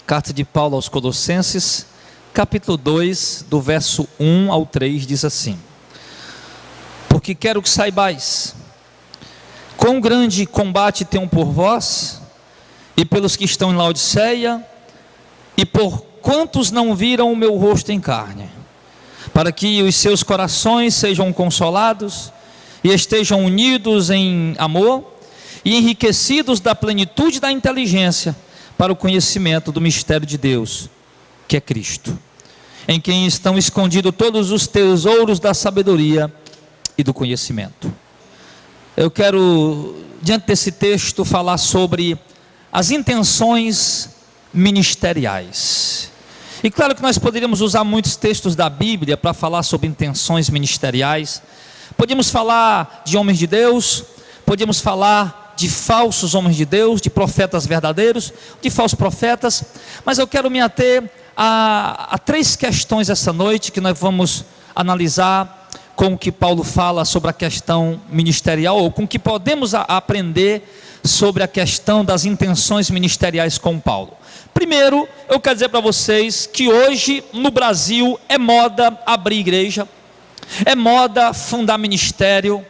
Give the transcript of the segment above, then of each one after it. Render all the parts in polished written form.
Carta de Paulo aos Colossenses, capítulo 2, do verso 1 ao 3, diz assim: Porque quero que saibais quão grande combate tenho por vós, e pelos que estão em Laodiceia, e por quantos não viram o meu rosto em carne, para que os seus corações sejam consolados, e estejam unidos em amor, e enriquecidos da plenitude da inteligência, para o conhecimento do mistério de Deus, que é Cristo, em quem estão escondidos todos os tesouros da sabedoria e do conhecimento. Eu quero, diante desse texto, falar sobre as intenções ministeriais. E claro que nós poderíamos usar muitos textos da Bíblia para falar sobre intenções ministeriais. Podíamos falar de homens de Deus, podíamos falar de falsos homens de Deus, de profetas verdadeiros, de falsos profetas, mas eu quero me ater a três questões essa noite, que nós vamos analisar com o que Paulo fala sobre a questão ministerial, ou com o que podemos aprender sobre a questão das intenções ministeriais com Paulo. Primeiro, eu quero dizer para vocês que hoje no Brasil é moda abrir igreja, é moda fundar ministério,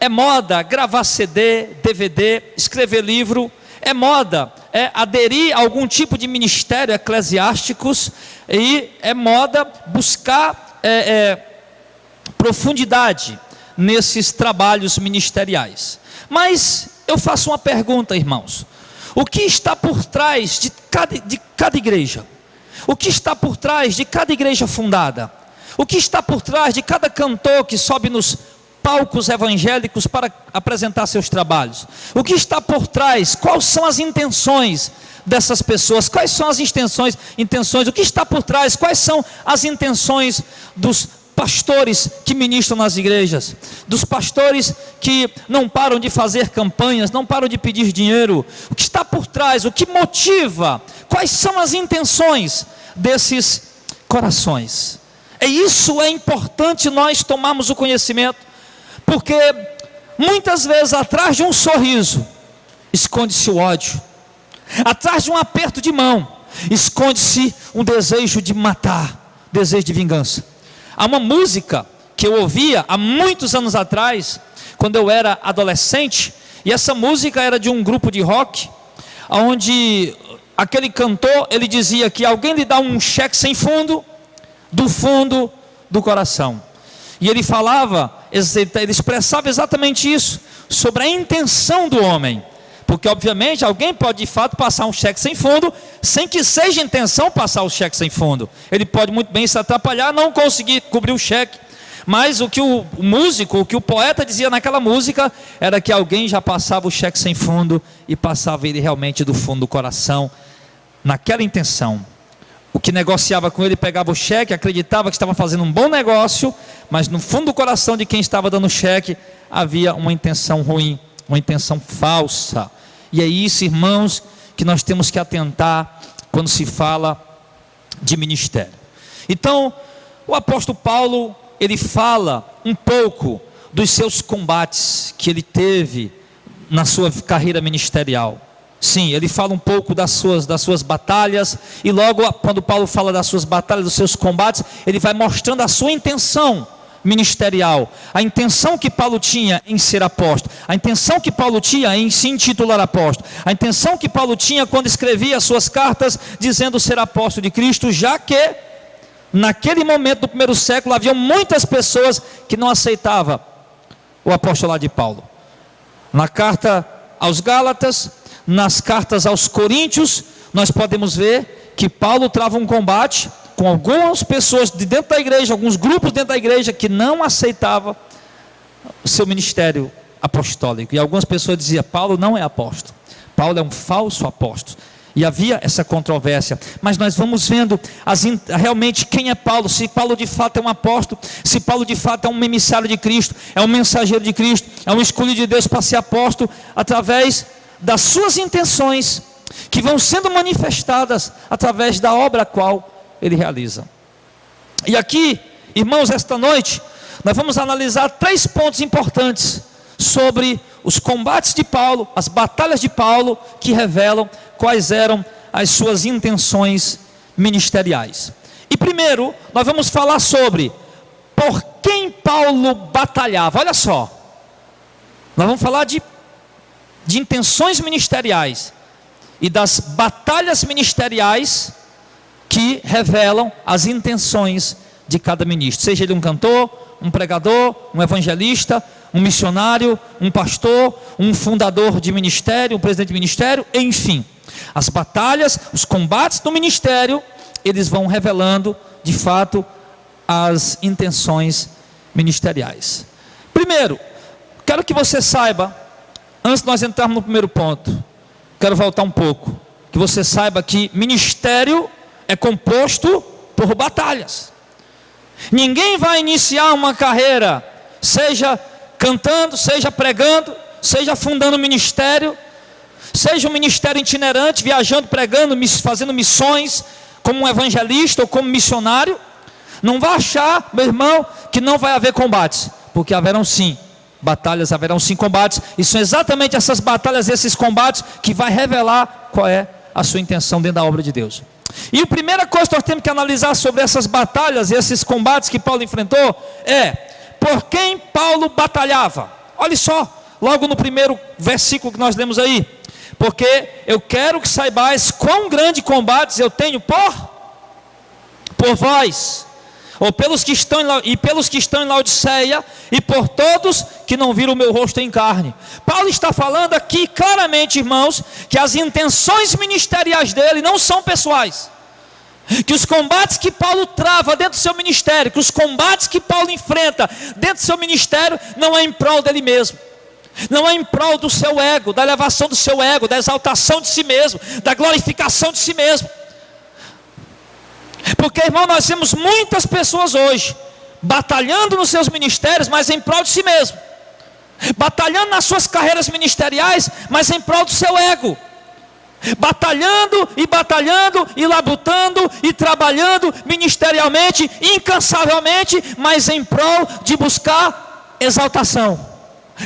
é moda gravar CD, DVD, escrever livro, é moda aderir a algum tipo de ministério eclesiásticos, e é moda buscar profundidade nesses trabalhos ministeriais. Mas eu faço uma pergunta, irmãos: o que está por trás de cada igreja? O que está por trás de cada igreja fundada? O que está por trás de cada cantor que sobe nos palcos evangélicos para apresentar seus trabalhos? O que está por trás? Quais são as intenções dessas pessoas? Quais são as intenções? O que está por trás? Quais são as intenções dos pastores que ministram nas igrejas, dos pastores que não param de fazer campanhas, não param de pedir dinheiro? O que está por trás? O que motiva? Quais são as intenções desses corações? Isso é importante nós tomarmos o conhecimento, porque muitas vezes atrás de um sorriso esconde-se o ódio, atrás de um aperto de mão esconde-se um desejo de matar, desejo de vingança. Há uma música que eu ouvia há muitos anos atrás, quando eu era adolescente, e essa música era de um grupo de rock, onde aquele cantor, ele dizia que alguém lhe dá um cheque sem fundo, do fundo do coração. E ele falava, ele expressava exatamente isso, sobre a intenção do homem, porque obviamente alguém pode de fato passar um cheque sem fundo, sem que seja intenção passar o cheque sem fundo. Ele pode muito bem se atrapalhar, não conseguir cobrir o cheque, mas o que o músico, o que o poeta dizia naquela música, era que alguém já passava o cheque sem fundo, e passava ele realmente do fundo do coração, naquela intenção. O que negociava com ele pegava o cheque, acreditava que estava fazendo um bom negócio, mas no fundo do coração de quem estava dando o cheque havia uma intenção ruim, uma intenção falsa. E é isso, irmãos, que nós temos que atentar quando se fala de ministério. Então, o apóstolo Paulo, ele fala um pouco dos seus combates que ele teve na sua carreira ministerial. Sim, ele fala um pouco das suas batalhas, e logo quando Paulo fala das suas batalhas, dos seus combates, ele vai mostrando a sua intenção ministerial, a intenção que Paulo tinha em ser apóstolo, a intenção que Paulo tinha em se intitular apóstolo, a intenção que Paulo tinha quando escrevia as suas cartas dizendo ser apóstolo de Cristo, já que naquele momento do primeiro século havia muitas pessoas que não aceitavam o apostolado de Paulo. Na carta aos Gálatas, nas cartas aos Coríntios, nós podemos ver que Paulo trava um combate com algumas pessoas de dentro da igreja, alguns grupos dentro da igreja que não aceitavam o seu ministério apostólico, e algumas pessoas diziam: Paulo não é apóstolo, Paulo é um falso apóstolo, e havia essa controvérsia. Mas nós vamos vendo realmente quem é Paulo, se Paulo de fato é um apóstolo, se Paulo de fato é um emissário de Cristo, é um mensageiro de Cristo, é um escolhido de Deus para ser apóstolo, através das suas intenções, que vão sendo manifestadas através da obra a qual ele realiza. E aqui, irmãos, esta noite nós vamos analisar 3 pontos importantes sobre os combates de Paulo, as batalhas de Paulo, que revelam quais eram as suas intenções ministeriais. E primeiro, nós vamos falar sobre por quem Paulo batalhava. Olha só, nós vamos falar de intenções ministeriais e das batalhas ministeriais que revelam as intenções de cada ministro, seja ele um cantor, um pregador, um evangelista, um missionário, um pastor, um fundador de ministério, um presidente de ministério, enfim. As batalhas, os combates do ministério, eles vão revelando, de fato, as intenções ministeriais. Primeiro, quero que você saiba, antes de nós entrarmos no primeiro ponto, quero voltar um pouco, que você saiba que ministério é composto por batalhas. Ninguém vai iniciar uma carreira, seja cantando, seja pregando, seja fundando um ministério, seja um ministério itinerante, viajando, pregando, fazendo missões, como um evangelista ou como missionário. Não vai achar, meu irmão, que não vai haver combates, porque haverão sim batalhas, haverão sim combates, e são exatamente essas batalhas, esses combates, que vai revelar qual é a sua intenção dentro da obra de Deus. E a primeira coisa que nós temos que analisar sobre essas batalhas e esses combates que Paulo enfrentou é por quem Paulo batalhava. Olha só, logo no primeiro versículo que nós lemos aí: porque eu quero que saibais quão grande combates eu tenho por vós, ou pelos que estão em Laodiceia, e por todos que não viram o meu rosto em carne. Paulo está falando aqui claramente, irmãos, que as intenções ministeriais dele não são pessoais, que os combates que Paulo trava dentro do seu ministério, que os combates que Paulo enfrenta dentro do seu ministério, não é em prol dele mesmo, não é em prol do seu ego, da elevação do seu ego, da exaltação de si mesmo, da glorificação de si mesmo. Porque, irmão, nós temos muitas pessoas hoje batalhando nos seus ministérios, mas em prol de si mesmo, batalhando nas suas carreiras ministeriais, mas em prol do seu ego, batalhando e labutando e trabalhando ministerialmente, incansavelmente, mas em prol de buscar exaltação,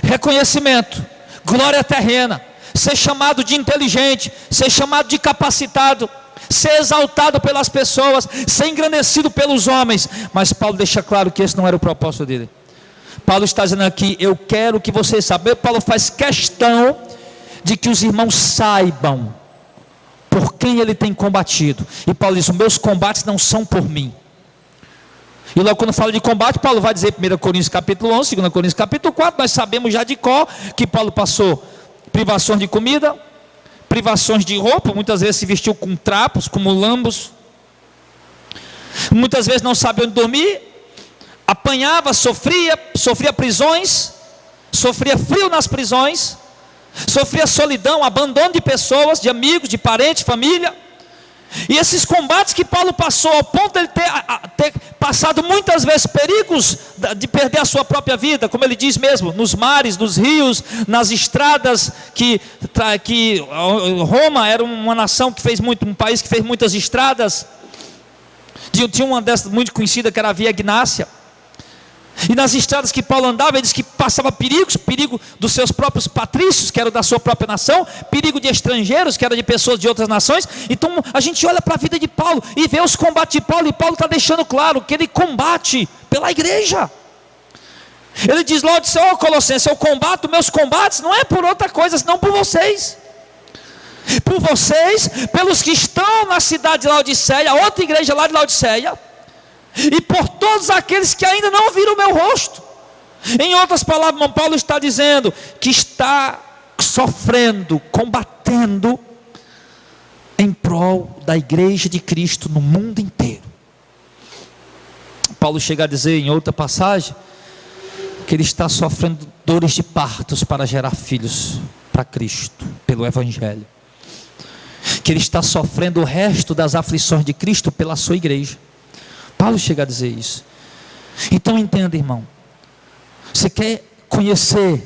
reconhecimento, glória terrena, ser chamado de inteligente, ser chamado de capacitado, ser exaltado pelas pessoas, ser engrandecido pelos homens. Mas Paulo deixa claro que esse não era o propósito dele. Paulo está dizendo aqui: eu quero que vocês saibam. Paulo faz questão de que os irmãos saibam por quem ele tem combatido. E Paulo diz: os meus combates não são por mim. E logo quando fala de combate, Paulo vai dizer, 1 Coríntios capítulo 11, 2 Coríntios capítulo 4, nós sabemos já de cor que Paulo passou privações de comida, privações de roupa, muitas vezes se vestiu com trapos, como lambos, muitas vezes não sabia onde dormir, apanhava, sofria prisões, sofria frio nas prisões, sofria solidão, abandono de pessoas, de amigos, de parentes, família. E esses combates que Paulo passou, ao ponto de ele ter passado muitas vezes perigos de perder a sua própria vida, como ele diz mesmo, nos mares, nos rios, nas estradas, que Roma era uma nação que fez muito, um país que fez muitas estradas. Tinha uma dessas muito conhecida, que era a Via Ignácia. E nas estradas que Paulo andava, ele diz que passava perigos, perigo dos seus próprios patrícios, que eram da sua própria nação, perigo de estrangeiros, que eram de pessoas de outras nações. Então a gente olha para a vida de Paulo e vê os combates de Paulo, e Paulo está deixando claro que ele combate pela igreja. Ele diz lá, ó Colossenses, eu combato, meus combates não é por outra coisa, senão por vocês. Por vocês, pelos que estão na cidade de Laodiceia, outra igreja lá de Laodiceia, e por todos aqueles que ainda não viram o meu rosto. Em outras palavras, Paulo está dizendo que está sofrendo, combatendo em prol da igreja de Cristo no mundo inteiro. Paulo chega a dizer em outra passagem que ele está sofrendo dores de partos para gerar filhos para Cristo, pelo Evangelho. Que ele está sofrendo o resto das aflições de Cristo pela sua igreja. Paulo chega a dizer isso. Então entenda, irmão, você quer conhecer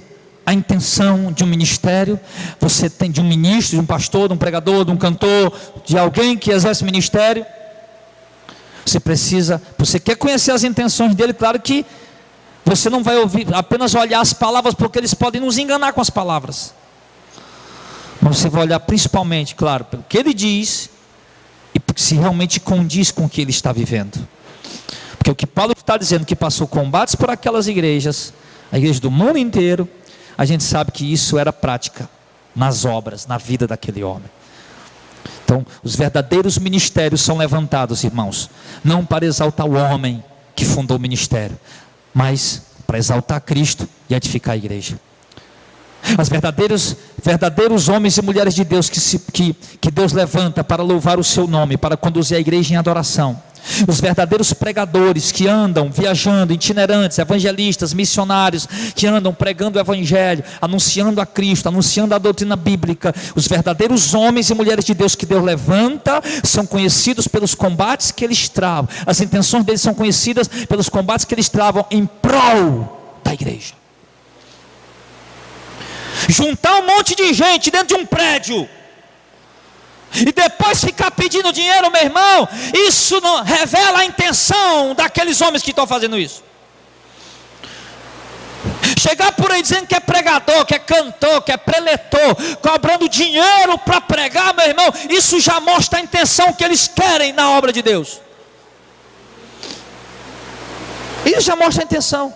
a intenção de um ministério, você tem de um ministro, de um pastor, de um pregador, de um cantor, de alguém que exerce ministério, você quer conhecer as intenções dele. Claro que você não vai ouvir, apenas olhar as palavras, porque eles podem nos enganar com as palavras. Mas você vai olhar principalmente, claro, pelo que ele diz e se realmente condiz com o que ele está vivendo. Porque o que Paulo está dizendo, que passou combates por aquelas igrejas, a igreja do mundo inteiro, a gente sabe que isso era prática nas obras, na vida daquele homem. Então, os verdadeiros ministérios são levantados, irmãos, não para exaltar o homem que fundou o ministério, mas para exaltar Cristo e edificar a igreja. Os verdadeiros homens e mulheres de Deus que Deus levanta para louvar o seu nome, para conduzir a igreja em adoração. Os verdadeiros pregadores que andam viajando, itinerantes, evangelistas, missionários, que andam pregando o evangelho, anunciando a Cristo, anunciando a doutrina bíblica. Os verdadeiros homens e mulheres de Deus que Deus levanta são conhecidos pelos combates que eles travam. As intenções deles são conhecidas pelos combates que eles travam em prol da igreja. Juntar um monte de gente dentro de um prédio e depois ficar pedindo dinheiro, meu irmão, isso não revela a intenção daqueles homens que estão fazendo isso. Chegar por aí dizendo que é pregador, que é cantor, que é preletor, cobrando dinheiro para pregar, meu irmão, isso já mostra a intenção que eles querem na obra de Deus. Isso já mostra a intenção.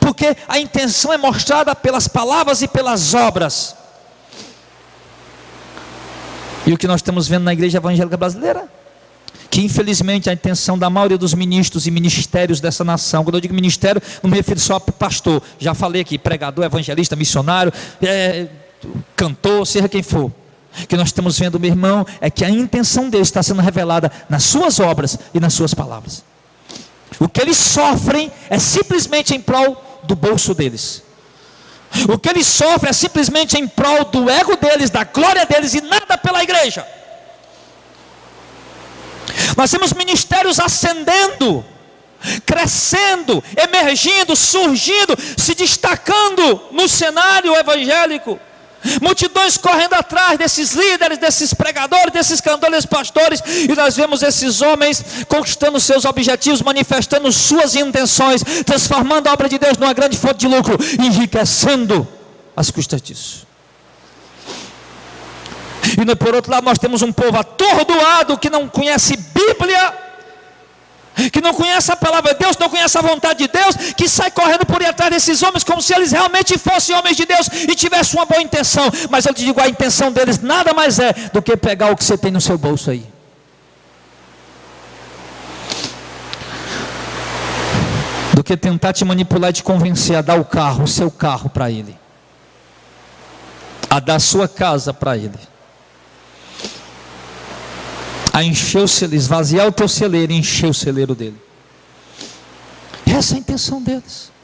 Porque a intenção é mostrada pelas palavras e pelas obras. E o que nós estamos vendo na igreja evangélica brasileira? Que infelizmente a intenção da maioria dos ministros e ministérios dessa nação, quando eu digo ministério, não me refiro só a pastor, já falei aqui, pregador, evangelista, missionário, cantor, seja quem for. O que nós estamos vendo, meu irmão, é que a intenção deles está sendo revelada nas suas obras e nas suas palavras. O que eles sofrem é simplesmente em prol do bolso deles. O que eles sofrem é simplesmente em prol do ego deles, da glória deles, e nada pela igreja. Nós temos ministérios ascendendo, crescendo, emergindo, surgindo, se destacando no cenário evangélico. Multidões correndo atrás desses líderes, desses pregadores, desses cantores, desses pastores, e nós vemos esses homens conquistando seus objetivos, manifestando suas intenções, transformando a obra de Deus numa grande fonte de lucro, enriquecendo às custas disso. E por outro lado nós temos um povo atordoado que não conhece Bíblia, que não conhece a palavra de Deus, não conhece a vontade de Deus, que sai correndo por ir atrás desses homens como se eles realmente fossem homens de Deus e tivessem uma boa intenção. Mas eu te digo, a intenção deles nada mais é do que pegar o que você tem no seu bolso aí. Do que tentar te manipular e te convencer a dar o seu carro para ele, a dar a sua casa para ele, a encher o celeiro, esvaziar o teu celeiro e encher o celeiro dele. Essa é a intenção deles.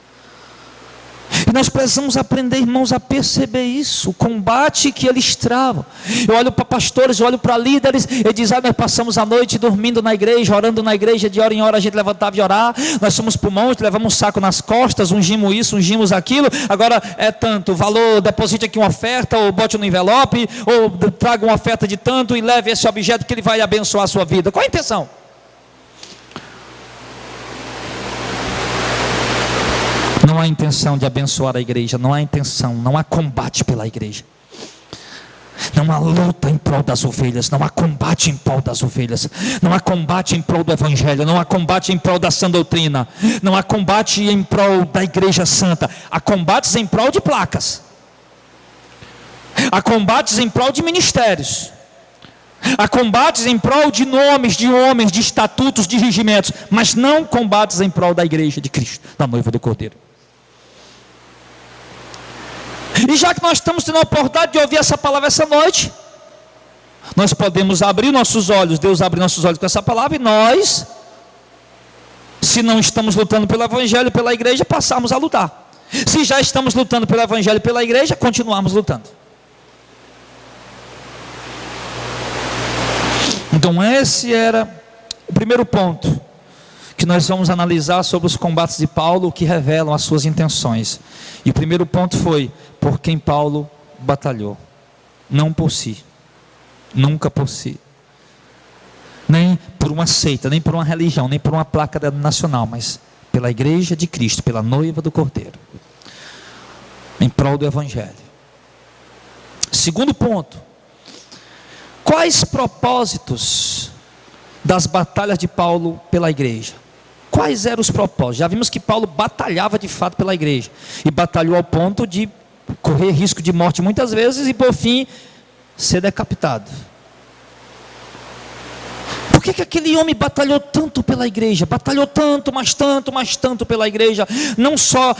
E nós precisamos aprender, irmãos, a perceber isso, o combate que eles travam. Eu olho para pastores, eu olho para líderes, e dizem, nós passamos a noite dormindo na igreja, orando na igreja, de hora em hora a gente levantava e orar, nós fomos para o monte, levamos um saco nas costas, ungimos isso, ungimos aquilo, agora é tanto, valor, deposite aqui uma oferta, ou bote no envelope, ou traga uma oferta de tanto e leve esse objeto que ele vai abençoar a sua vida. Qual a intenção? Não há intenção de abençoar a igreja, não há intenção, não há combate pela igreja, não há luta em prol das ovelhas, não há combate em prol das ovelhas, não há combate em prol do evangelho, não há combate em prol da sã doutrina, não há combate em prol da igreja santa. Há combates em prol de placas, há combates em prol de ministérios, há combates em prol de nomes, de homens, de estatutos, de regimentos, mas não combates em prol da igreja de Cristo, da noiva do Cordeiro. E já que nós estamos tendo a oportunidade de ouvir essa palavra essa noite, nós podemos abrir nossos olhos, Deus abre nossos olhos com essa palavra, e nós, se não estamos lutando pelo evangelho, pela igreja, passarmos a lutar. Se já estamos lutando pelo evangelho e pela igreja, continuarmos lutando. Então esse era o primeiro ponto que nós vamos analisar sobre os combates de Paulo, que revelam as suas intenções. E o primeiro ponto foi por quem Paulo batalhou, não por si, nunca por si, nem por uma seita, nem por uma religião, nem por uma placa nacional, mas pela igreja de Cristo, pela noiva do Cordeiro, em prol do evangelho. Segundo ponto: quais propósitos das batalhas de Paulo pela igreja? Quais eram os propósitos? Já vimos que Paulo batalhava de fato pela igreja, e batalhou ao ponto de correr risco de morte muitas vezes e por fim ser decapitado. Por que aquele homem batalhou tanto pela igreja? Batalhou tanto, mas tanto pela igreja, não só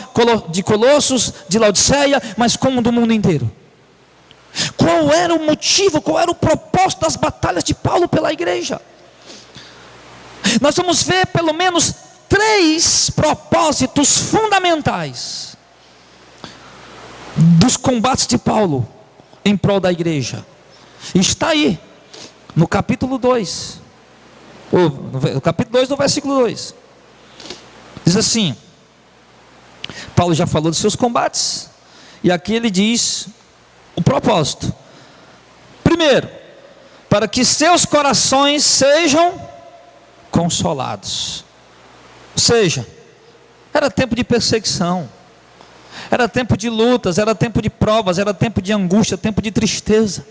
de Colossos, de Laodiceia, mas como do mundo inteiro. Qual era o motivo, qual era o propósito das batalhas de Paulo pela igreja? Nós vamos ver pelo menos 3 propósitos fundamentais dos combates de Paulo em prol da igreja. Está aí no capítulo 2, no capítulo 2, no versículo 2. Diz assim: Paulo já falou dos seus combates, e aqui ele diz o propósito. Primeiro, para que seus corações sejam consolados. Ou seja, era tempo de perseguição, era tempo de lutas, era tempo de provas, era tempo de angústia, tempo de tristeza.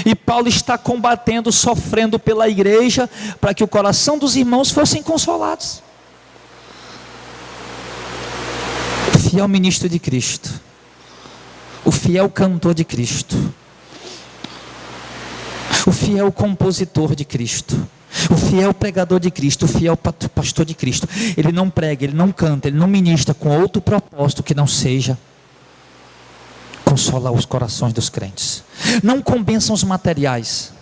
E Paulo está combatendo, sofrendo pela igreja, para que o coração dos irmãos fossem consolados. O fiel ministro de Cristo, o fiel cantor de Cristo, o fiel compositor de Cristo, o fiel pregador de Cristo, o fiel pastor de Cristo, ele não prega, ele não canta, ele não ministra com outro propósito que não seja consolar os corações dos crentes, não com bênçãos materiais.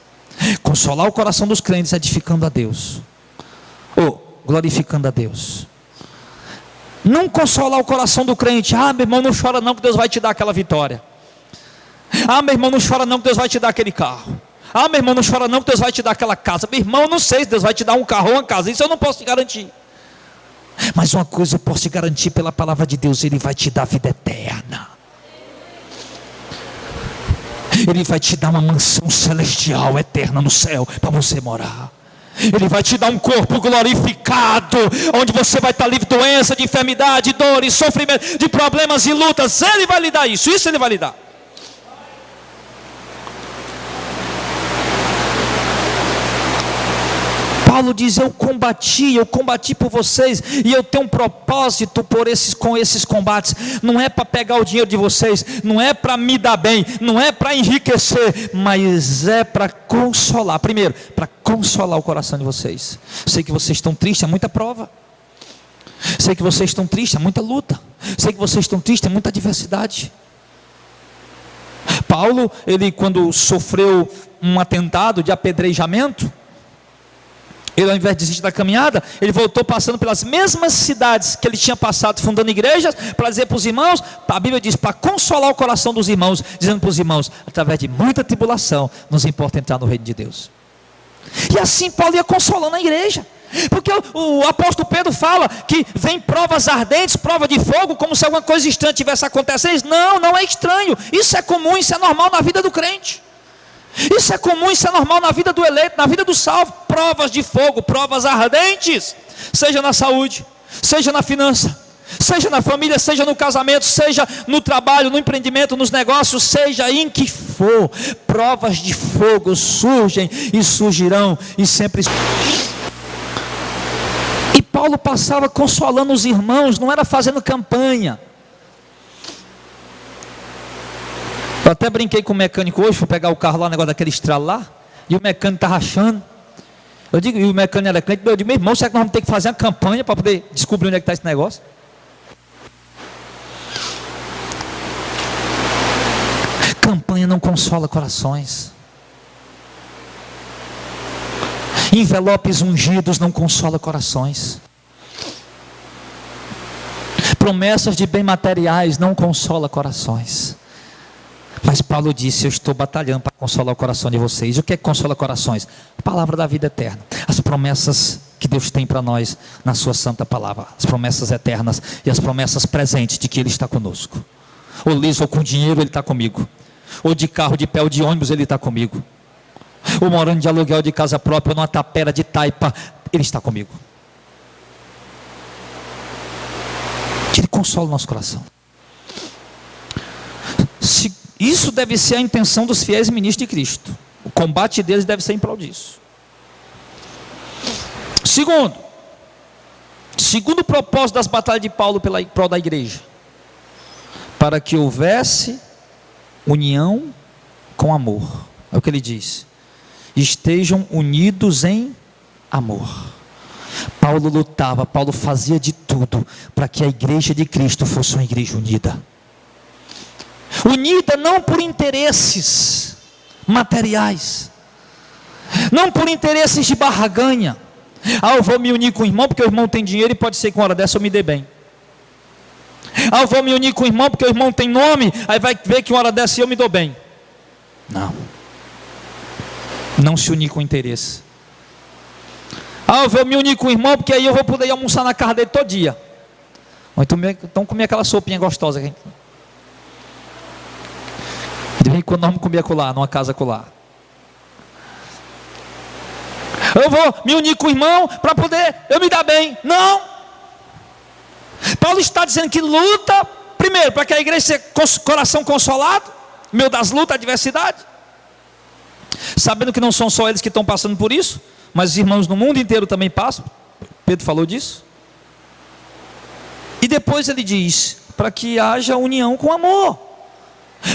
Consolar o coração dos crentes edificando a Deus, ou glorificando a Deus. Não consolar o coração do crente: ah, meu irmão, não chora não que Deus vai te dar aquela vitória. Ah, meu irmão, não chora não que Deus vai te dar aquele carro. Ah, meu irmão, não chora não que Deus vai te dar aquela casa. Meu irmão, eu não sei se Deus vai te dar um carro ou uma casa, isso eu não posso te garantir. Mas uma coisa eu posso te garantir pela palavra de Deus: Ele vai te dar vida eterna. Ele vai te dar uma mansão celestial, eterna no céu, para você morar. Ele vai te dar um corpo glorificado, onde você vai estar livre de doença, de enfermidade, de dores, sofrimento, de problemas e lutas. Ele vai lhe dar isso Ele vai lhe dar. Paulo diz: eu combati por vocês, e eu tenho um propósito com esses combates. Não é para pegar o dinheiro de vocês, não é para me dar bem, não é para enriquecer, mas é para consolar. Primeiro, para consolar o coração de vocês. Sei que vocês estão tristes, é muita prova. Sei que vocês estão tristes, é muita luta. Sei que vocês estão tristes, é muita adversidade. Paulo, ele quando sofreu um atentado de apedrejamento, ele, ao invés de desistir da caminhada, ele voltou passando pelas mesmas cidades que ele tinha passado, fundando igrejas, para dizer para os irmãos, a Bíblia diz, para consolar o coração dos irmãos, dizendo para os irmãos: através de muita tribulação, nos importa entrar no reino de Deus. E assim Paulo ia consolando a igreja, porque o apóstolo Pedro fala que vem provas ardentes, prova de fogo, como se alguma coisa estranha tivesse acontecendo. Não é estranho, isso é comum, isso é normal na vida do crente. Isso é comum, isso é normal na vida do eleito, na vida do salvo. Provas de fogo, provas ardentes, seja na saúde, seja na finança, seja na família, seja no casamento, seja no trabalho, no empreendimento, nos negócios, seja em que for. Provas de fogo surgem e surgirão, e sempre. E Paulo passava consolando os irmãos, não era fazendo campanha. Eu até brinquei com o mecânico hoje, fui pegar o carro lá, o negócio daquele estralo lá, e o mecânico está rachando. Eu digo, e o mecânico era crente, eu digo: meu irmão, será que nós vamos ter que fazer uma campanha para poder descobrir onde é que está esse negócio? Campanha não consola corações. Envelopes ungidos não consola corações. Promessas de bem materiais não consola corações. Mas Paulo disse: eu estou batalhando para consolar o coração de vocês. E o que é que consola corações? A palavra da vida eterna, as promessas que Deus tem para nós na sua santa palavra, as promessas eternas e as promessas presentes de que Ele está conosco. Ou liso ou com dinheiro, Ele está comigo. Ou de carro, de pé ou de ônibus, Ele está comigo. Ou morando de aluguel de casa própria, ou numa tapera de taipa, Ele está comigo. Que Ele consola o nosso coração. Isso deve ser a intenção dos fiéis ministros de Cristo. O combate deles deve ser em prol disso. Segundo propósito das batalhas de Paulo em prol da igreja, para que houvesse união com amor. É o que ele diz: estejam unidos em amor. Paulo lutava, Paulo fazia de tudo para que a igreja de Cristo fosse uma igreja unida. Unida não por interesses materiais, não por interesses de barganha. Eu vou me unir com o irmão porque o irmão tem dinheiro e pode ser que uma hora dessa eu me dê bem. Eu vou me unir com o irmão porque o irmão tem nome, aí vai ver que uma hora dessa eu me dou bem. Não se unir com interesse. Eu vou me unir com o irmão porque aí eu vou poder ir almoçar na casa dele todo dia. Ou então comer aquela sopinha gostosa. De vez em quando nós vamos comer acolá, numa casa acolá. Eu vou me unir com o irmão para poder eu me dar bem. Não. Paulo está dizendo que luta, primeiro, para que a igreja seja coração consolado, meio das lutas, adversidade, sabendo que não são só eles que estão passando por isso, mas os irmãos no mundo inteiro também passam. Pedro falou disso. E depois ele diz, para que haja união com amor,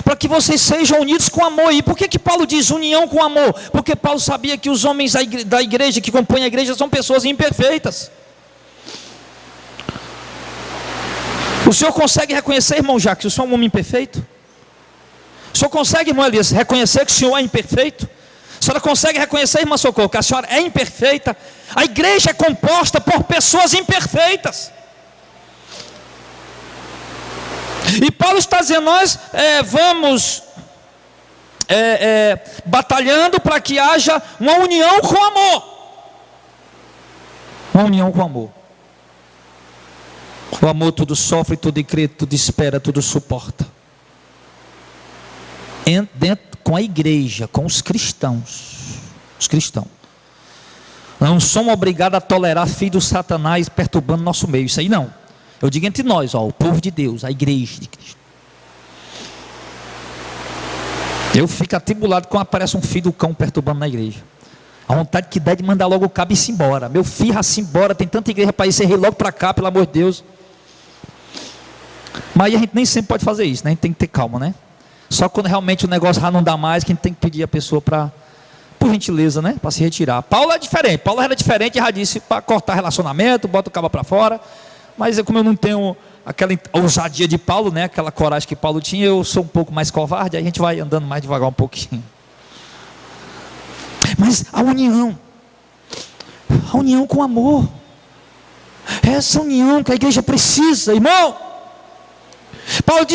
para que vocês sejam unidos com amor. E por que Paulo diz união com amor? Porque Paulo sabia que os homens da igreja, que compõem a igreja, são pessoas imperfeitas. O senhor consegue reconhecer, irmão Jacques, que o senhor é um homem imperfeito? O senhor consegue, irmão Elias, reconhecer que o senhor é imperfeito? A senhora consegue reconhecer, irmã Socorro, que a senhora é imperfeita? A igreja é composta por pessoas imperfeitas. E Paulo está dizendo, nós vamos batalhando para que haja uma união com amor. Uma união com amor. O amor tudo sofre, tudo crê, tudo espera, tudo suporta. Com a igreja, com os cristãos. Os cristãos. Não somos obrigados a tolerar filhos do Satanás perturbando nosso meio. Isso aí não. Eu digo entre nós, o povo de Deus, a igreja de Cristo. Eu fico atribulado quando aparece um filho do cão perturbando na igreja. A vontade que dá de mandar logo o cabo e ir embora. Meu filho, assim embora, tem tanta igreja para ir, você ri logo para cá, pelo amor de Deus. Mas a gente nem sempre pode fazer isso, né? A gente tem que ter calma, né? Só quando realmente o negócio já não dá mais, que a gente tem que pedir a pessoa para, por gentileza, né? Para se retirar. Paulo é diferente, Paulo era diferente, já disse, para cortar relacionamento, bota o cabo para fora. Mas como eu não tenho aquela ousadia de Paulo, né? Aquela coragem que Paulo tinha, eu sou um pouco mais covarde, aí a gente vai andando mais devagar um pouquinho. Mas a união com amor, essa união que a igreja precisa, irmão. Paulo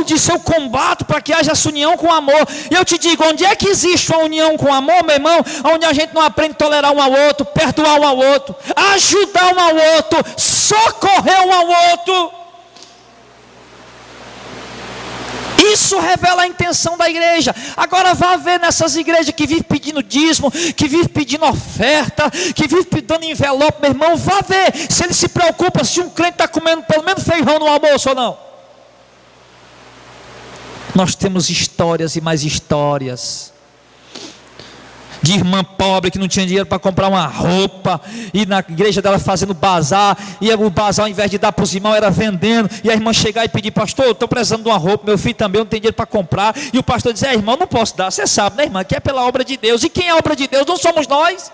disse, eu combato para que haja essa união com amor. E eu te digo, onde é que existe uma união com amor, meu irmão? Onde a gente não aprende a tolerar um ao outro, perdoar um ao outro, ajudar um ao outro, socorrer um ao outro. Isso revela a intenção da igreja. Agora vá ver nessas igrejas que vivem pedindo dízimo, que vivem pedindo oferta, que vivem dando envelope, meu irmão, vá ver se ele se preocupa se um crente está comendo pelo menos feijão no almoço ou não. Nós temos histórias e mais histórias de irmã pobre que não tinha dinheiro para comprar uma roupa, e na igreja dela fazendo bazar, e o bazar, ao invés de dar para os irmãos, era vendendo, e a irmã chegar e pedir, pastor, eu estou precisando de uma roupa, meu filho também não tem dinheiro para comprar, e o pastor diz, irmão, não posso dar, você sabe, né, irmã, que é pela obra de Deus. E quem é a obra de Deus? Não somos nós.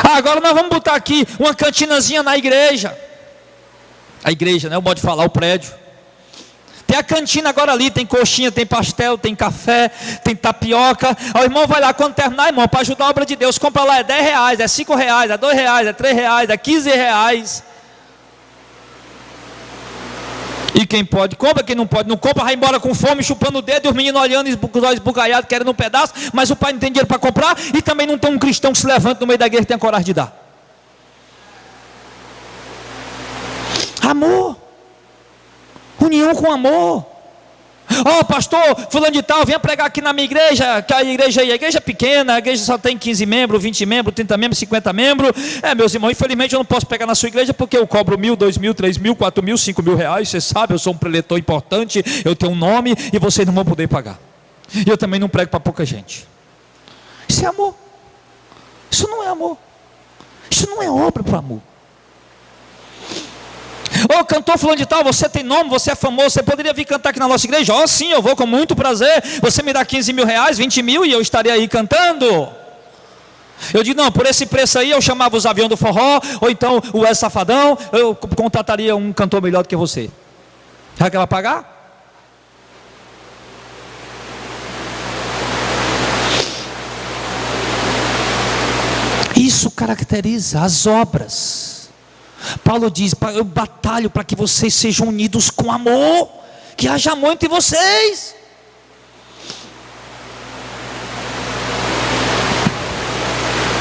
Agora nós vamos botar aqui uma cantinazinha na igreja. A igreja, né? O modo de falar, o prédio. Tem a cantina agora ali, tem coxinha, tem pastel, tem café, tem tapioca. O irmão vai lá, quando terminar, irmão, para ajudar a obra de Deus, compra lá, é R$10, é R$5, é R$2, é R$3, é R$15. E quem pode, compra, quem não pode, não compra, vai embora com fome, chupando o dedo, e os meninos olhando, com os olhos esbugalhados, querendo um pedaço, mas o pai não tem dinheiro para comprar, e também não tem um cristão que se levanta no meio da igreja e tem a coragem de dar. Amor, união com amor. Ó, pastor, fulano de tal, venha pregar aqui na minha igreja, que a igreja é pequena, a igreja só tem 15 membros, 20 membros, 30 membros, 50 membros. Meus irmãos, infelizmente eu não posso pregar na sua igreja, porque eu cobro 1.000, 2.000, 3.000, 4.000, 5.000 reais, você sabe, eu sou um preletor importante, eu tenho um nome, e vocês não vão poder pagar. E eu também não prego para pouca gente. Isso é amor. Isso não é amor. Isso não é obra para amor. Ô, cantor fulano de tal, você tem nome, você é famoso, você poderia vir cantar aqui na nossa igreja? Ó, sim, eu vou com muito prazer. Você me dá 15.000 reais, 20.000 e eu estaria aí cantando. Eu digo, não, por esse preço aí eu chamava os aviões do forró, ou então o Wes Safadão, eu contrataria um cantor melhor do que você. Já que ela pagar? Isso caracteriza as obras. Paulo diz, eu batalho para que vocês sejam unidos com amor, que haja amor entre vocês.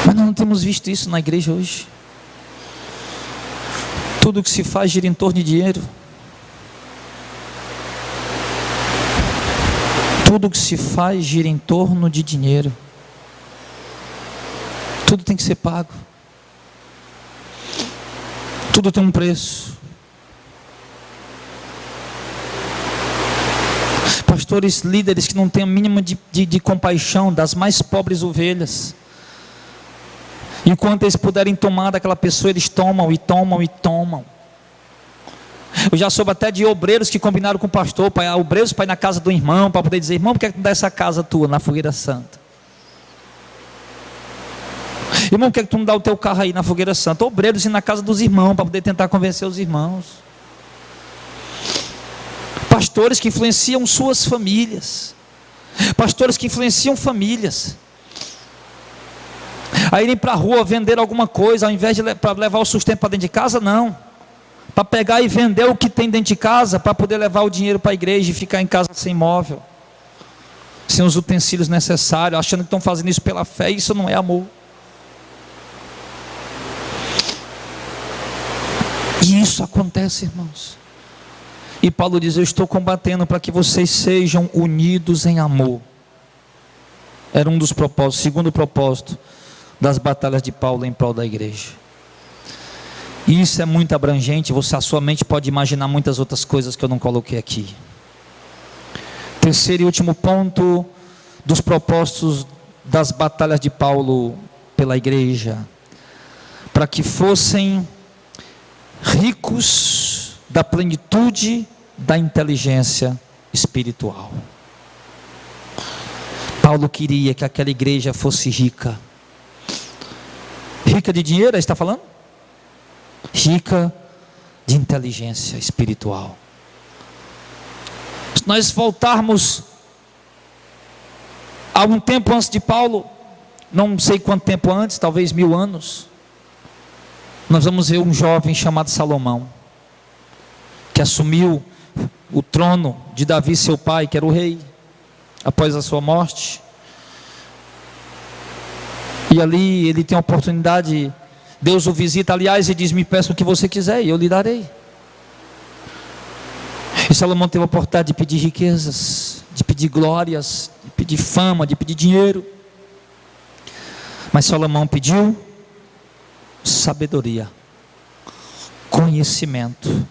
Mas nós não temos visto isso na igreja hoje. Tudo que se faz gira em torno de dinheiro. Tudo que se faz gira em torno de dinheiro. Tudo tem que ser pago. Tudo tem um preço. Pastores, líderes que não têm a mínima de compaixão das mais pobres ovelhas. Enquanto eles puderem tomar daquela pessoa, eles tomam e tomam e tomam. Eu já soube até de obreiros que combinaram com o pastor, obreiros para ir na casa do irmão, para poder dizer, irmão, por que não dá essa casa tua na Fogueira Santa? Irmão, por que tu não dá o teu carro aí na Fogueira Santa? Obreiros ir na casa dos irmãos, para poder tentar convencer os irmãos. Pastores que influenciam suas famílias. Pastores que influenciam famílias. A irem para a rua vender alguma coisa, ao invés de levar o sustento para dentro de casa, não. Para pegar e vender o que tem dentro de casa, para poder levar o dinheiro para a igreja e ficar em casa sem móvel. Sem os utensílios necessários, achando que estão fazendo isso pela fé. Isso não é amor. E isso acontece, irmãos. E Paulo diz, eu estou combatendo para que vocês sejam unidos em amor. Era um dos propósitos, segundo propósito das batalhas de Paulo em prol da igreja. E isso é muito abrangente, a sua mente pode imaginar muitas outras coisas que eu não coloquei aqui. Terceiro e último ponto dos propósitos das batalhas de Paulo pela igreja, para que fossem ricos da plenitude da inteligência espiritual. Paulo queria que aquela igreja fosse rica. Rica de dinheiro, está falando? Rica de inteligência espiritual. Se nós voltarmos a um tempo antes de Paulo, não sei quanto tempo antes, talvez 1000 anos, nós vamos ver um jovem chamado Salomão, que assumiu o trono de Davi, seu pai, que era o rei, após a sua morte. E ali ele tem a oportunidade, Deus o visita, aliás, e diz, me peça o que você quiser e eu lhe darei. E Salomão teve a oportunidade de pedir riquezas, de pedir glórias, de pedir fama, de pedir dinheiro. Mas Salomão pediu sabedoria, conhecimento,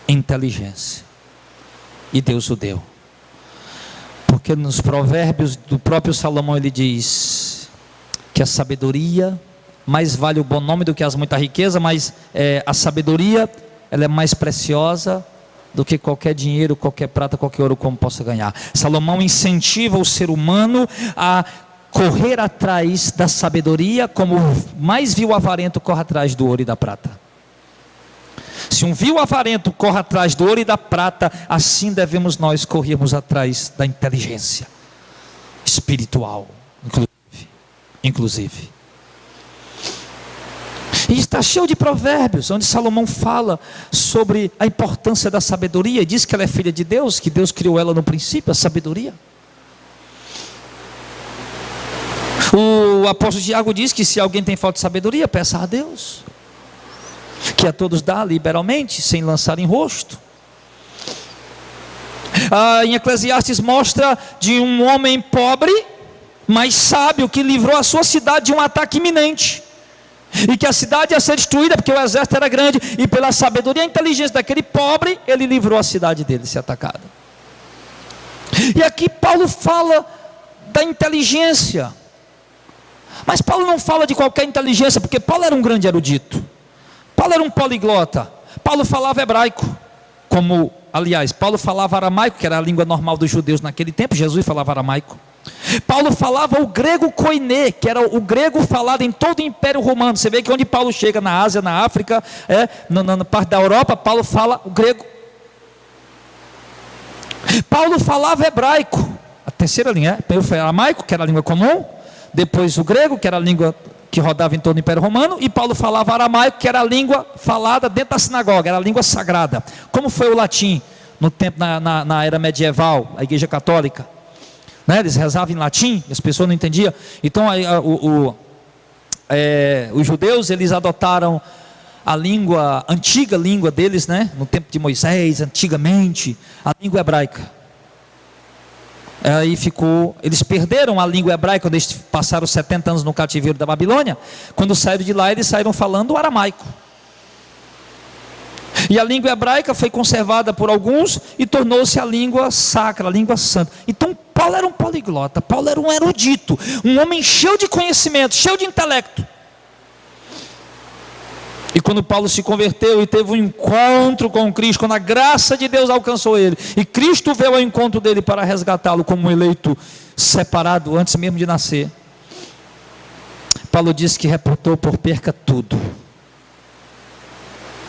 inteligência. E Deus o deu. Porque nos provérbios do próprio Salomão ele diz que a sabedoria mais vale o bom nome do que as muita riqueza, mas a sabedoria ela é mais preciosa do que qualquer dinheiro, qualquer prata, qualquer ouro como possa ganhar. Salomão incentiva o ser humano a correr atrás da sabedoria, como o mais vil avarento corre atrás do ouro e da prata. Se um vil avarento corre atrás do ouro e da prata, assim devemos nós corrermos atrás da inteligência espiritual, inclusive. E está cheio de provérbios, onde Salomão fala sobre a importância da sabedoria, e diz que ela é filha de Deus, que Deus criou ela no princípio, a sabedoria. O apóstolo Tiago diz que se alguém tem falta de sabedoria, peça a Deus, que a todos dá liberalmente, sem lançar em rosto. Em Eclesiastes mostra de um homem pobre, mas sábio, que livrou a sua cidade de um ataque iminente, e que a cidade ia ser destruída porque o exército era grande, e pela sabedoria e inteligência daquele pobre, ele livrou a cidade dele de ser atacada. E aqui Paulo fala da inteligência, mas Paulo não fala de qualquer inteligência, porque Paulo era um grande erudito, Paulo era um poliglota, Paulo falava hebraico, aliás, Paulo falava aramaico, que era a língua normal dos judeus naquele tempo. Jesus falava aramaico. Paulo falava o grego koiné, que era o grego falado em todo o Império Romano. Você vê que onde Paulo chega, na Ásia, na África, na parte da Europa, Paulo fala o grego. Paulo falava hebraico, a terceira língua, primeiro foi aramaico, que era a língua comum, depois o grego, que era a língua que rodava em todo o Império Romano, e Paulo falava aramaico, que era a língua falada dentro da sinagoga, era a língua sagrada. Como foi o latim no tempo, na era medieval, a igreja católica, né? Eles rezavam em latim, as pessoas não entendiam. Então os judeus, eles adotaram a antiga língua deles, né? No tempo de Moisés, antigamente, a língua hebraica. Aí eles perderam a língua hebraica quando eles passaram 70 anos no cativeiro da Babilônia. Quando saíram de lá, eles saíram falando o aramaico. E a língua hebraica foi conservada por alguns e tornou-se a língua sacra, a língua santa. Então Paulo era um poliglota, Paulo era um erudito, um homem cheio de conhecimento, cheio de intelecto. E quando Paulo se converteu e teve um encontro com Cristo, quando a graça de Deus alcançou ele, e Cristo veio ao encontro dele para resgatá-lo como um eleito separado antes mesmo de nascer, Paulo disse que reputou por perca tudo.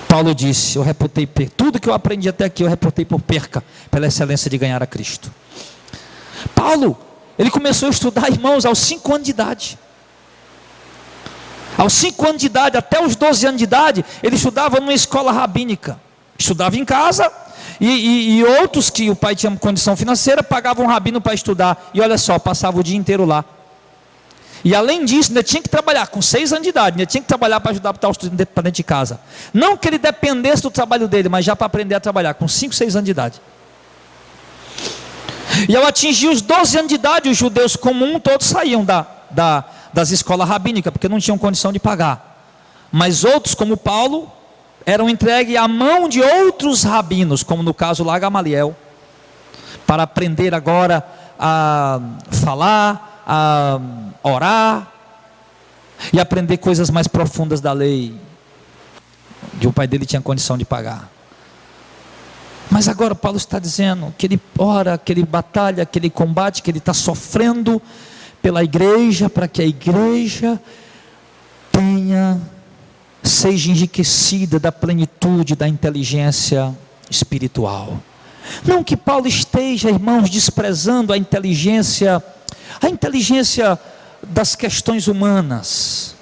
Paulo disse: eu reputei perca, tudo que eu aprendi até aqui eu reputei por perca, pela excelência de ganhar a Cristo. Paulo, ele começou a estudar, irmãos, aos 5 anos de idade. Aos 5 anos de idade, até os 12 anos de idade, ele estudava numa escola rabínica. Estudava em casa, e outros que o pai tinha condição financeira, pagavam um rabino para estudar. E olha só, passava o dia inteiro lá. E além disso, ainda tinha que trabalhar, com 6 anos de idade, ainda tinha que trabalhar para ajudar os estudos para dentro de casa. Não que ele dependesse do trabalho dele, mas já para aprender a trabalhar, com 5, 6 anos de idade. E ao atingir os 12 anos de idade, os judeus comuns todos saíam das escolas rabínicas, porque não tinham condição de pagar. Mas outros, como Paulo, eram entregues à mão de outros rabinos, como no caso lá Gamaliel, para aprender agora a falar, a orar, e aprender coisas mais profundas da lei, que o pai dele tinha condição de pagar. Mas agora Paulo está dizendo que ele ora, que ele batalha, que ele combate, que ele está sofrendo pela igreja, para que a igreja seja enriquecida da plenitude da inteligência espiritual. Não que Paulo esteja, irmãos, desprezando a inteligência das questões humanas.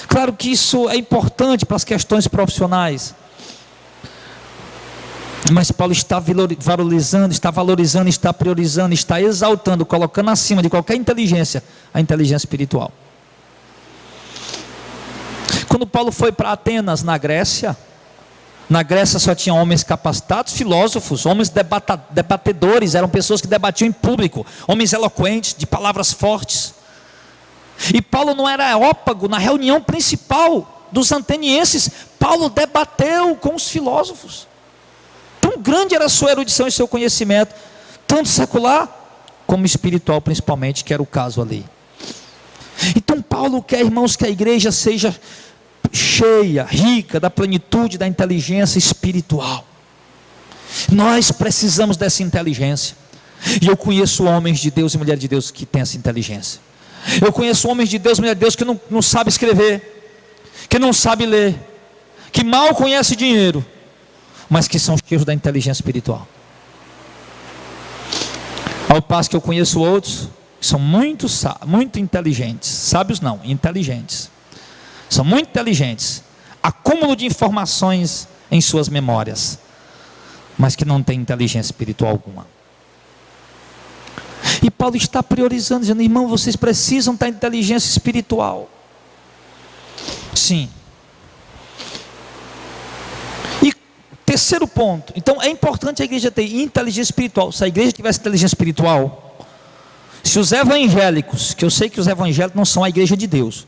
Claro que isso é importante para as questões profissionais, mas Paulo está valorizando, está priorizando, está exaltando, colocando acima de qualquer inteligência, a inteligência espiritual. Quando Paulo foi para Atenas, na Grécia só tinha homens capacitados, filósofos, homens debatedores, eram pessoas que debatiam em público, homens eloquentes, de palavras fortes. E Paulo não era areópago. Na reunião principal dos atenienses, Paulo debateu com os filósofos. Tão grande era a sua erudição e seu conhecimento, tanto secular como espiritual principalmente, que era o caso ali. Então Paulo quer, irmãos, que a igreja seja cheia, rica da plenitude da inteligência espiritual. Nós precisamos dessa inteligência. E eu conheço homens de Deus e mulheres de Deus que têm essa inteligência. Eu conheço homens de Deus e mulheres de Deus que não sabem escrever, que não sabem ler, que mal conhecem dinheiro, mas que são cheios da inteligência espiritual. Ao passo que eu conheço outros que são muito inteligentes, sábios não, inteligentes. São muito inteligentes, acúmulo de informações em suas memórias, mas que não têm inteligência espiritual alguma. E Paulo está priorizando, dizendo: irmão, vocês precisam ter inteligência espiritual. Sim. terceiro ponto. Então é importante a igreja ter inteligência espiritual. Se a igreja tivesse inteligência espiritual, se os evangélicos, que eu sei que os evangélicos não são a igreja de Deus,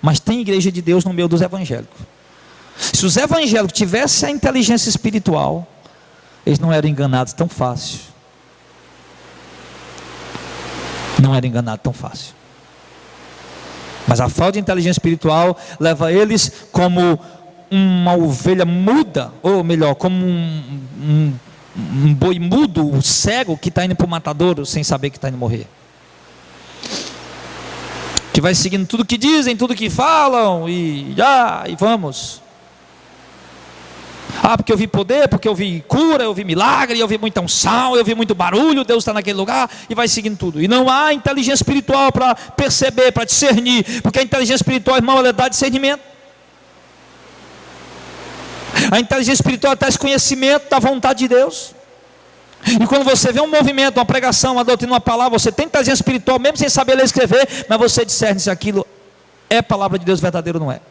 mas tem igreja de Deus no meio dos evangélicos. Se os evangélicos tivessem a inteligência espiritual, eles não eram enganados tão fácil. Não eram enganados tão fácil. Mas a falta de inteligência espiritual leva eles como uma ovelha muda, ou melhor, como um boi mudo, cego, que está indo para o matadouro sem saber que está indo morrer. Que vai seguindo tudo que dizem, tudo que falam, e vamos. Porque eu vi poder, porque eu vi cura, eu vi milagre, eu vi muita unção, eu vi muito barulho, Deus está naquele lugar, e vai seguindo tudo. E não há inteligência espiritual para perceber, para discernir, porque a inteligência espiritual, irmão, ela dá discernimento. A inteligência espiritual traz conhecimento da vontade de Deus. E quando você vê um movimento, uma pregação, uma doutrina, uma palavra, você tem inteligência espiritual, mesmo sem saber ler e escrever, mas você discerne se aquilo é palavra de Deus verdadeiro ou não é.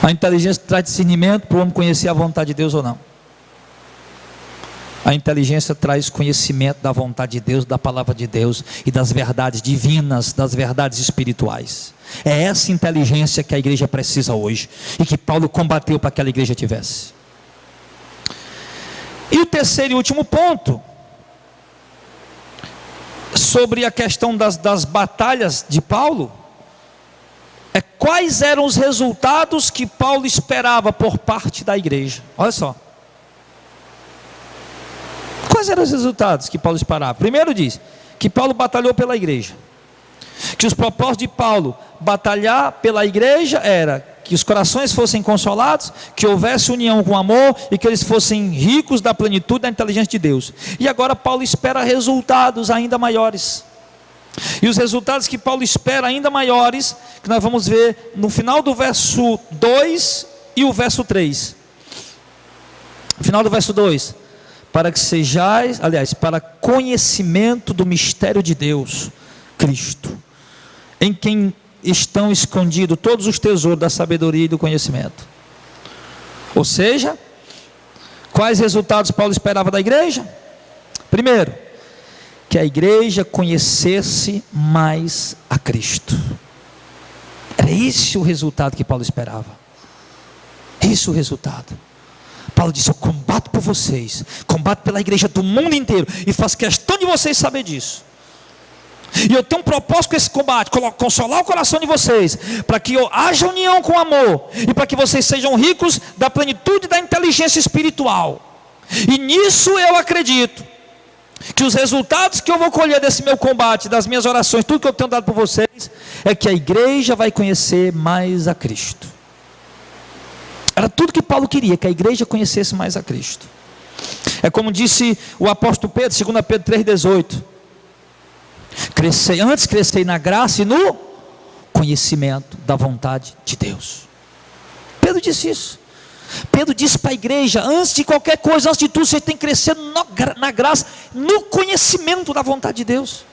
A inteligência traz discernimento para o homem conhecer a vontade de Deus ou não. A inteligência traz conhecimento da vontade de Deus, da palavra de Deus e das verdades divinas, das verdades espirituais. É essa inteligência que a igreja precisa hoje e que Paulo combateu para que aquela igreja tivesse. E o terceiro e último ponto, sobre a questão das batalhas de Paulo, é quais eram os resultados que Paulo esperava por parte da igreja. Olha só. Quais eram os resultados que Paulo esperava? Primeiro diz que Paulo batalhou pela igreja. Que os propósitos de Paulo batalhar pela igreja era que os corações fossem consolados, que houvesse união com amor e que eles fossem ricos da plenitude da inteligência de Deus. E agora Paulo espera resultados ainda maiores. E os resultados que Paulo espera ainda maiores, que nós vamos ver no final do verso 2 e o verso 3. Final do verso 2: para que sejais, para conhecimento do mistério de Deus, Cristo, em quem estão escondidos todos os tesouros da sabedoria e do conhecimento. Ou seja, quais resultados Paulo esperava da igreja? Primeiro, que a igreja conhecesse mais a Cristo. Era esse o resultado que Paulo esperava. Esse o resultado. Paulo disse: eu combato por vocês, combato pela igreja do mundo inteiro, e faço questão de vocês saber disso. E eu tenho um propósito com esse combate: consolar o coração de vocês, para que haja união com amor, e para que vocês sejam ricos da plenitude da inteligência espiritual. E nisso eu acredito que os resultados que eu vou colher desse meu combate, das minhas orações, tudo que eu tenho dado por vocês, é que a igreja vai conhecer mais a Cristo. Era tudo que Paulo queria, que a igreja conhecesse mais a Cristo. É como disse o apóstolo Pedro, 2 Pedro 3,18: antes crescei na graça e no conhecimento da vontade de Deus. Pedro disse isso. Pedro disse para a igreja: antes de qualquer coisa, antes de tudo, você tem que crescer na graça, no conhecimento da vontade de Deus.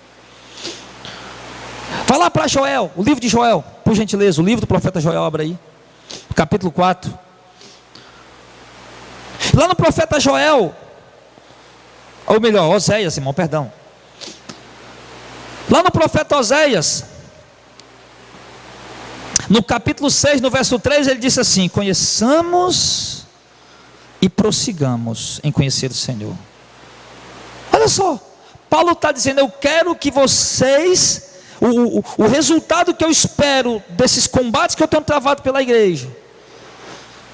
Vai lá para Joel, o livro de Joel, por gentileza, o livro do profeta Joel, abre aí, capítulo 4. Lá no profeta Joel, ou melhor, Oséias, irmão, perdão. Lá no profeta Oséias, no capítulo 6, no verso 3, ele disse assim: conheçamos e prossigamos em conhecer o Senhor. Olha só, Paulo está dizendo: eu quero que vocês, o resultado que eu espero desses combates que eu tenho travado pela igreja,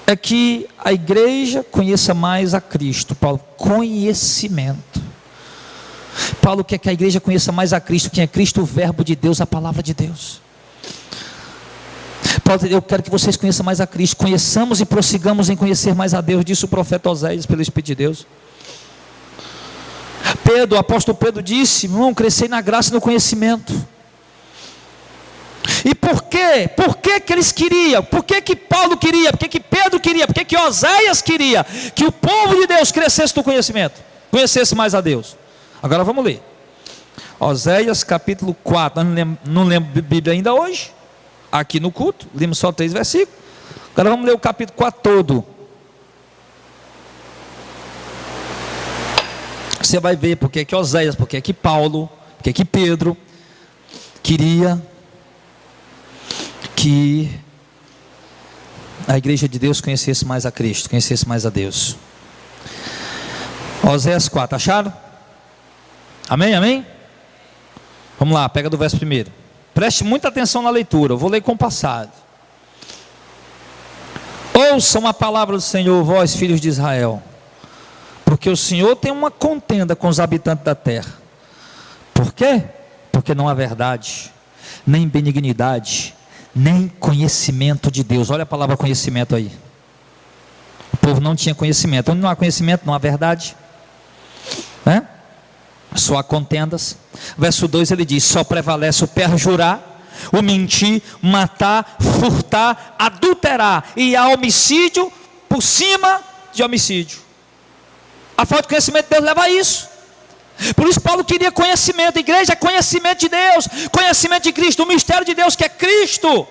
é que a igreja conheça mais a Cristo. Paulo, conhecimento. Paulo quer que a igreja conheça mais a Cristo. Quem é Cristo? O verbo de Deus, a palavra de Deus. Paulo, eu quero que vocês conheçam mais a Cristo. Conheçamos e prossigamos em conhecer mais a Deus, disse o profeta Oséias pelo Espírito de Deus. Pedro, o apóstolo Pedro disse: irmão, crescei na graça e no conhecimento. E por quê? Por que que eles queriam? Por que que Paulo queria? Por que que Pedro queria? Por que que Oséias queria? Que o povo de Deus crescesse no conhecimento, conhecesse mais a Deus. Agora vamos ler Oséias capítulo 4. Não lembro Bíblia ainda hoje, aqui no culto, lemos só 3 versículos. Agora vamos ler o capítulo 4 todo. você vai ver porque que Oséias, porque que Paulo, porque que Pedro queria que a igreja de Deus conhecesse mais a Cristo, conhecesse mais a Deus. Oséias 4, acharam? Amém, amém? Vamos lá, pega do verso primeiro. Preste muita atenção na leitura, eu vou ler compassado. Ouçam a palavra do Senhor, vós filhos de Israel, porque o Senhor tem uma contenda com os habitantes da terra. Por quê? Porque não há verdade, nem benignidade, nem conhecimento de Deus. Olha a palavra conhecimento aí. O povo não tinha conhecimento. Onde não há conhecimento, não há verdade, né? Só há contendas. Verso 2 ele diz: só prevalece o perjurar, o mentir, matar, furtar, adulterar, e há homicídio por cima de homicídio. A falta de conhecimento de Deus leva a isso. Por isso Paulo queria conhecimento. A igreja é conhecimento de Deus, conhecimento de Cristo, o mistério de Deus que é Cristo.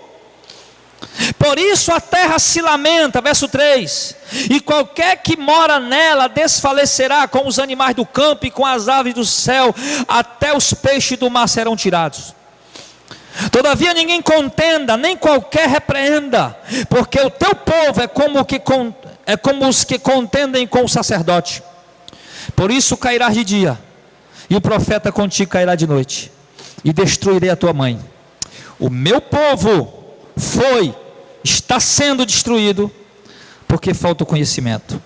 Por isso a terra se lamenta, verso 3, e qualquer que mora nela desfalecerá, com os animais do campo e com as aves do céu, até os peixes do mar serão tirados. Todavia ninguém contenda, nem qualquer repreenda, porque o teu povo é como os que contendem com o sacerdote. Por isso cairás de dia, e o profeta contigo cairá de noite, e destruirei a tua mãe. O meu povo está sendo destruído, porque falta o conhecimento.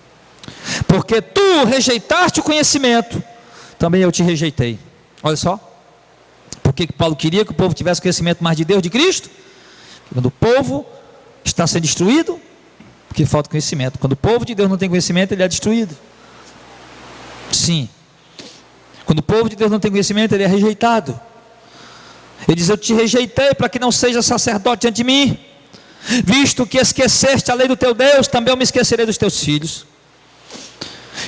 Porque tu rejeitaste o conhecimento, também eu te rejeitei. Olha só, porque Paulo queria que o povo tivesse conhecimento mais de Deus, de Cristo. Quando o povo está sendo destruído, porque falta conhecimento. Quando o povo de Deus não tem conhecimento, ele é destruído. Sim. Quando o povo de Deus não tem conhecimento, ele é rejeitado. Ele diz: eu te rejeitei para que não seja sacerdote diante de mim. Visto que esqueceste a lei do teu Deus, também eu me esquecerei dos teus filhos.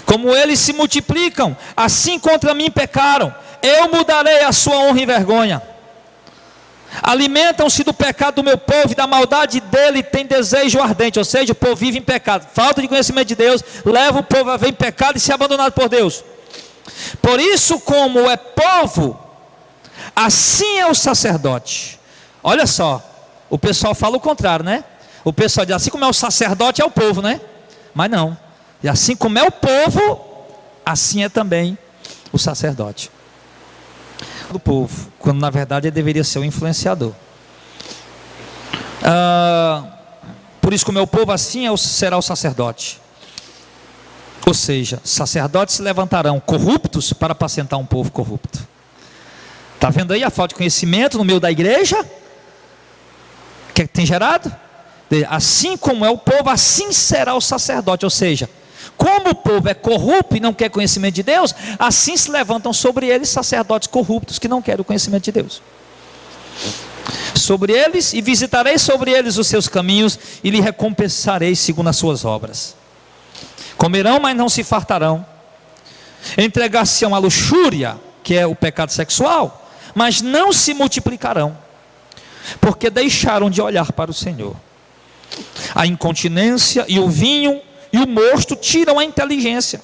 Como eles se multiplicam, assim contra mim pecaram, eu mudarei a sua honra e vergonha. Alimentam-se do pecado do meu povo, e da maldade dele tem desejo ardente. Ou seja, o povo vive em pecado. Falta de conhecimento de Deus leva o povo a viver em pecado e ser abandonado por Deus. Por isso, como é povo, assim é o sacerdote. Olha só, o pessoal fala o contrário, né? O pessoal diz: assim como é o sacerdote, é o povo, né? Mas não. E assim como é o povo, assim é também o sacerdote do povo, quando na verdade ele deveria ser o influenciador. Por isso, como é o povo, assim será o sacerdote. Ou seja, sacerdotes se levantarão corruptos para apacentar um povo corrupto. Está vendo aí a falta de conhecimento no meio da igreja? O que tem gerado? Assim como é o povo, assim será o sacerdote. Ou seja, como o povo é corrupto e não quer conhecimento de Deus, assim se levantam sobre eles sacerdotes corruptos que não querem o conhecimento de Deus. Sobre eles, e visitarei sobre eles os seus caminhos, e lhe recompensarei segundo as suas obras. Comerão, mas não se fartarão. Entregar-se-ão à luxúria, que é o pecado sexual, mas não se multiplicarão, porque deixaram de olhar para o Senhor. A incontinência e o vinho e o mosto tiram a inteligência.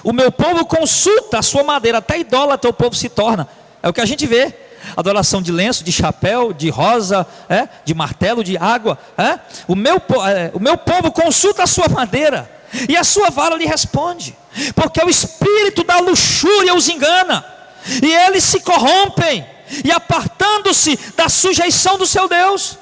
O meu povo consulta a sua madeira, até idólatra o povo se torna. É o que a gente vê: adoração de lenço, de chapéu, de rosa, de martelo, de água. O meu povo consulta a sua madeira, e a sua vara lhe responde, porque o espírito da luxúria os engana, e eles se corrompem, e apartando-se da sujeição do seu Deus,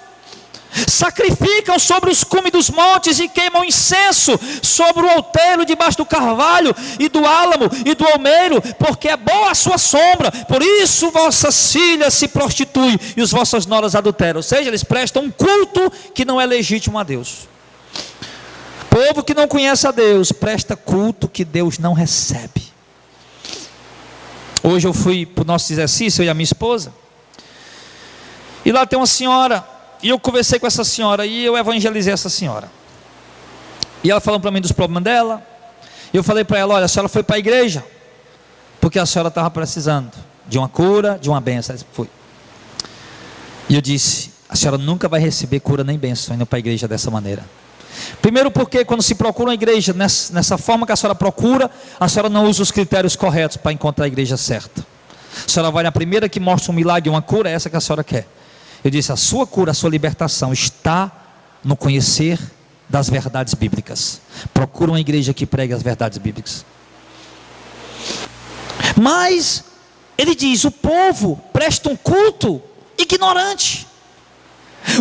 sacrificam sobre os cumes dos montes e queimam incenso sobre o outeiro debaixo do carvalho e do álamo e do almeiro, porque é boa a sua sombra. Por isso vossas filhas se prostituem e os vossas noras adulteram. Ou seja, eles prestam um culto que não é legítimo a Deus. Povo que não conhece a Deus presta culto que Deus não recebe. Hoje eu fui para o nosso exercício, eu e a minha esposa, e lá tem uma senhora, e eu conversei com essa senhora, e eu evangelizei essa senhora, e ela falando para mim dos problemas dela, e eu falei para ela: olha, a senhora foi para a igreja, porque a senhora estava precisando de uma cura, de uma bênção. Ela foi. E eu disse: a senhora nunca vai receber cura nem bênção indo para a igreja dessa maneira. Primeiro porque quando se procura uma igreja nessa forma que a senhora procura, a senhora não usa os critérios corretos para encontrar a igreja certa. A senhora vai na primeira que mostra um milagre, uma cura, é essa que a senhora quer. Eu disse, a sua cura, a sua libertação está no conhecer das verdades bíblicas. Procura uma igreja que pregue as verdades bíblicas. Mas ele diz, o povo presta um culto ignorante.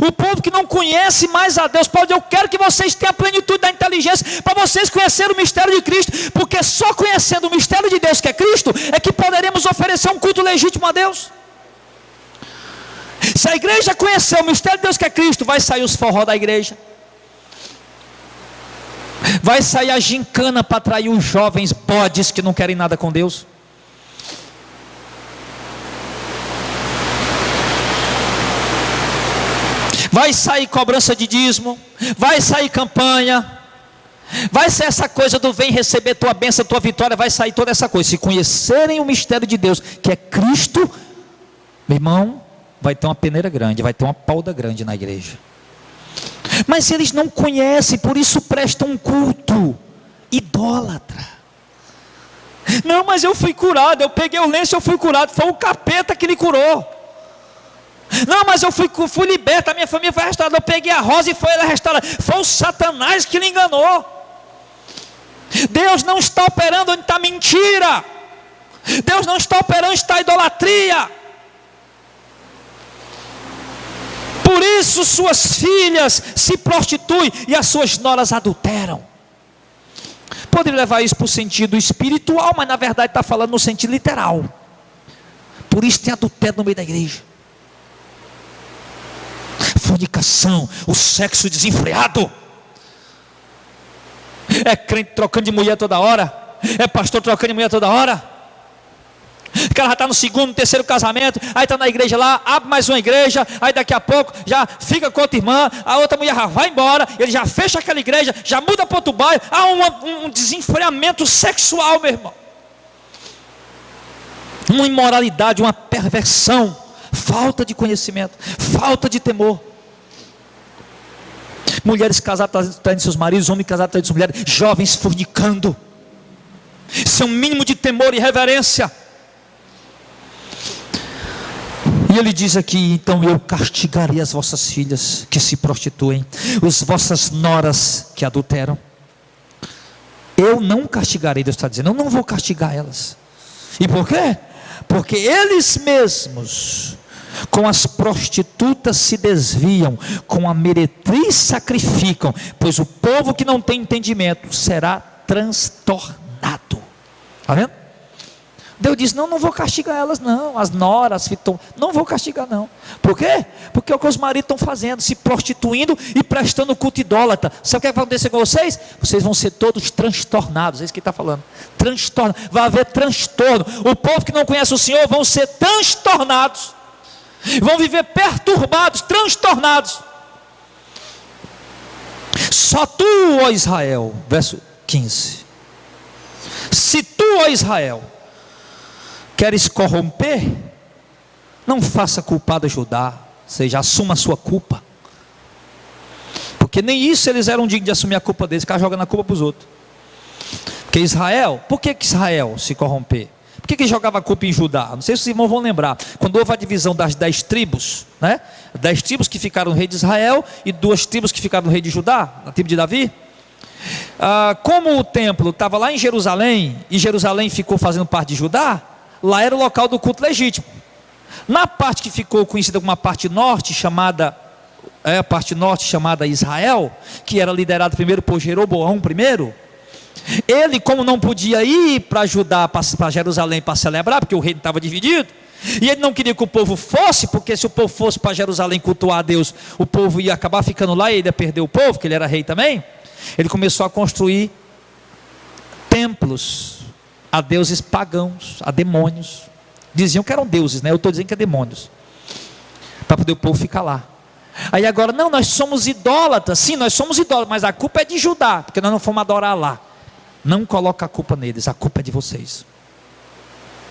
O povo que não conhece mais a Deus. Paulo diz, eu quero que vocês tenham a plenitude da inteligência para vocês conhecerem o mistério de Cristo, porque só conhecendo o mistério de Deus, que é Cristo, é que poderemos oferecer um culto legítimo a Deus. Se a igreja conhecer o mistério de Deus, que é Cristo, vai sair os forró da igreja, vai sair a gincana para atrair os jovens bodes que não querem nada com Deus. Vai sair cobrança de dízimo, vai sair campanha, vai sair essa coisa do vem receber tua bênção, tua vitória, vai sair toda essa coisa. Se conhecerem o mistério de Deus, que é Cristo, meu irmão, vai ter uma peneira grande, vai ter uma pauda grande na igreja. Mas eles não conhecem, por isso prestam um culto idólatra. Não, mas eu fui curado, eu peguei o lenço, eu fui curado, foi o capeta que me curou. Não, mas eu fui liberto, a minha família foi restaurada, eu peguei a rosa e foi ela restaurada. Foi o Satanás que lhe enganou. Deus não está operando onde está mentira. Deus não está operando onde está idolatria. Por isso suas filhas se prostituem e as suas noras adulteram. Pode levar isso para o sentido espiritual, mas na verdade está falando no sentido literal. Por isso tem adultério no meio da igreja. Fornicação, o sexo desenfreado. É crente trocando de mulher toda hora. É pastor trocando de mulher toda hora. O cara já está no segundo, terceiro casamento. Aí está na igreja lá, abre mais uma igreja. Aí daqui a pouco já fica com outra irmã. A outra mulher já vai embora. Ele já fecha aquela igreja, já muda para outro bairro. Há um desenfreamento sexual, meu irmão. Uma imoralidade, uma perversão. Falta de conhecimento, falta de temor. Mulheres casadas traindo seus maridos, homens casados traindo suas mulheres, jovens fornicando, sem um mínimo de temor e reverência. E ele diz aqui, então eu castigarei as vossas filhas que se prostituem, as vossas noras que adulteram. Eu não castigarei, Deus está dizendo, eu não vou castigar elas. E por quê? Porque eles mesmos com as prostitutas se desviam, com a meretriz sacrificam, pois o povo que não tem entendimento será transtornado. Está vendo? Deus diz, não vou castigar elas não, as noras, não vou castigar não. Por quê? Porque é o que os maridos estão fazendo, se prostituindo e prestando culto idólatra. Sabe o que vai acontecer com vocês? Vocês vão ser todos transtornados, é isso que ele está falando. Transtorno, vai haver transtorno. O povo que não conhece o Senhor vão ser transtornados. Vão viver perturbados, transtornados. Só tu, ó Israel, verso 15. Se tu, ó Israel, queres corromper, não faça culpado Judá, ou seja, assuma a sua culpa. Porque nem isso eles eram dignos de assumir a culpa deles, ficar jogando a culpa para os outros. Porque Israel, por que Israel se corromper? Por que jogava a culpa em Judá? Não sei se os irmãos vão lembrar. Quando houve a divisão das 10 tribos, né? 10 tribos que ficaram no rei de Israel e 2 tribos que ficaram no rei de Judá, na tribo de Davi. Como o templo estava lá em Jerusalém, e Jerusalém ficou fazendo parte de Judá, lá era o local do culto legítimo. Na parte que ficou conhecida como a parte norte, chamada Israel, que era liderada primeiro por Jeroboão I, ele, como não podia ir para Judá, para Jerusalém para celebrar, porque o reino estava dividido, e ele não queria que o povo fosse, porque se o povo fosse para Jerusalém cultuar a Deus, o povo ia acabar ficando lá e ele ia perder o povo, que ele era rei também. Ele começou a construir templos a deuses pagãos, a demônios. Diziam que eram deuses, né? Eu estou dizendo que é demônios, para poder o povo ficar lá. Aí agora, não, nós somos idólatras. Sim, nós somos idólatras, mas a culpa é de Judá, porque nós não fomos adorar lá. Não coloca a culpa neles, a culpa é de vocês.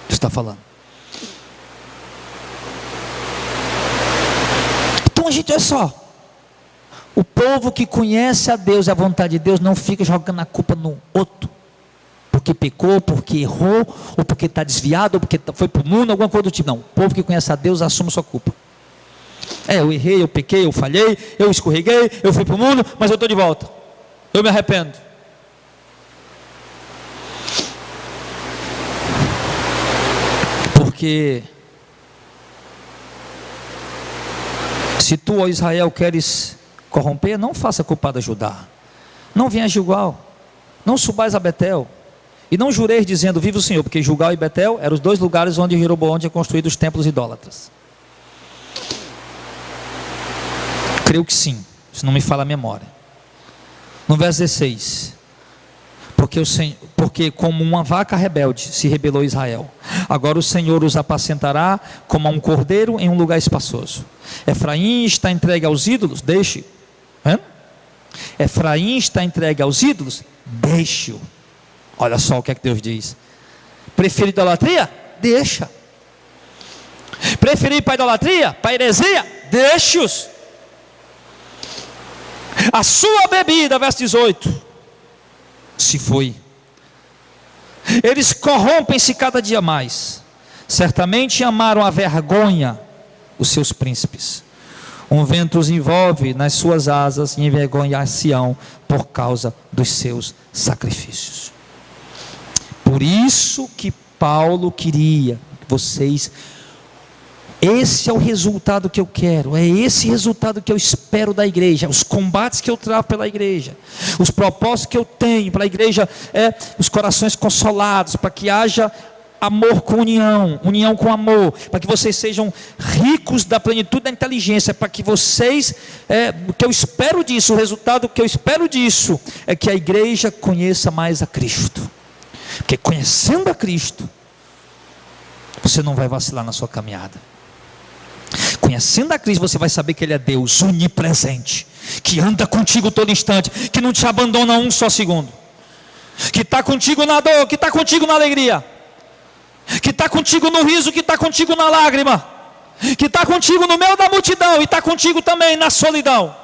Deus está falando. Então a gente, olha só, O povo que conhece a Deus e a vontade de Deus não fica jogando a culpa no outro, porque pecou, porque errou, ou porque está desviado, ou porque foi para o mundo, alguma coisa do tipo. Não, o povo que conhece a Deus assume sua culpa. Eu errei, eu pequei, eu falhei, eu escorreguei, eu fui para o mundo, mas eu estou de volta, eu me arrependo. Porque se tu, ó Israel, queres corromper, não faça culpada Judá, não venha a Gilgal, não subais a Betel, e não jureis dizendo, vive o Senhor, porque Gilgal e Betel eram os dois lugares onde Jeroboão tinha construído os templos idólatras. Creio que sim, se não me fala a memória. No verso 16, porque como uma vaca rebelde se rebelou Israel, agora o Senhor os apacentará como a um cordeiro em um lugar espaçoso. Efraim está entregue aos ídolos, deixe. Efraim está entregue aos ídolos, deixe-o. Olha só o que é que Deus diz. Prefere idolatria? Deixa. Preferir para a idolatria, para a heresia? Deixe-os. A sua bebida, verso 18, se foi. Eles corrompem-se cada dia mais. Certamente amaram a vergonha os seus príncipes. Um vento os envolve nas suas asas e envergonhar-se-ão por causa dos seus sacrifícios. Por isso que Paulo queria que vocês... Esse é o resultado que eu quero, é esse resultado que eu espero da igreja, os combates que eu travo pela igreja, os propósitos que eu tenho para a igreja, os corações consolados, para que haja amor com união, união com amor, para que vocês sejam ricos da plenitude da inteligência, para que vocês, o que eu espero disso, o resultado que eu espero disso, é que a igreja conheça mais a Cristo, porque conhecendo a Cristo, você não vai vacilar na sua caminhada. Conhecendo a Cristo, você vai saber que Ele é Deus onipresente, que anda contigo todo instante, que não te abandona um só segundo, que está contigo na dor, que está contigo na alegria, que está contigo no riso, que está contigo na lágrima, que está contigo no meio da multidão e está contigo também na solidão,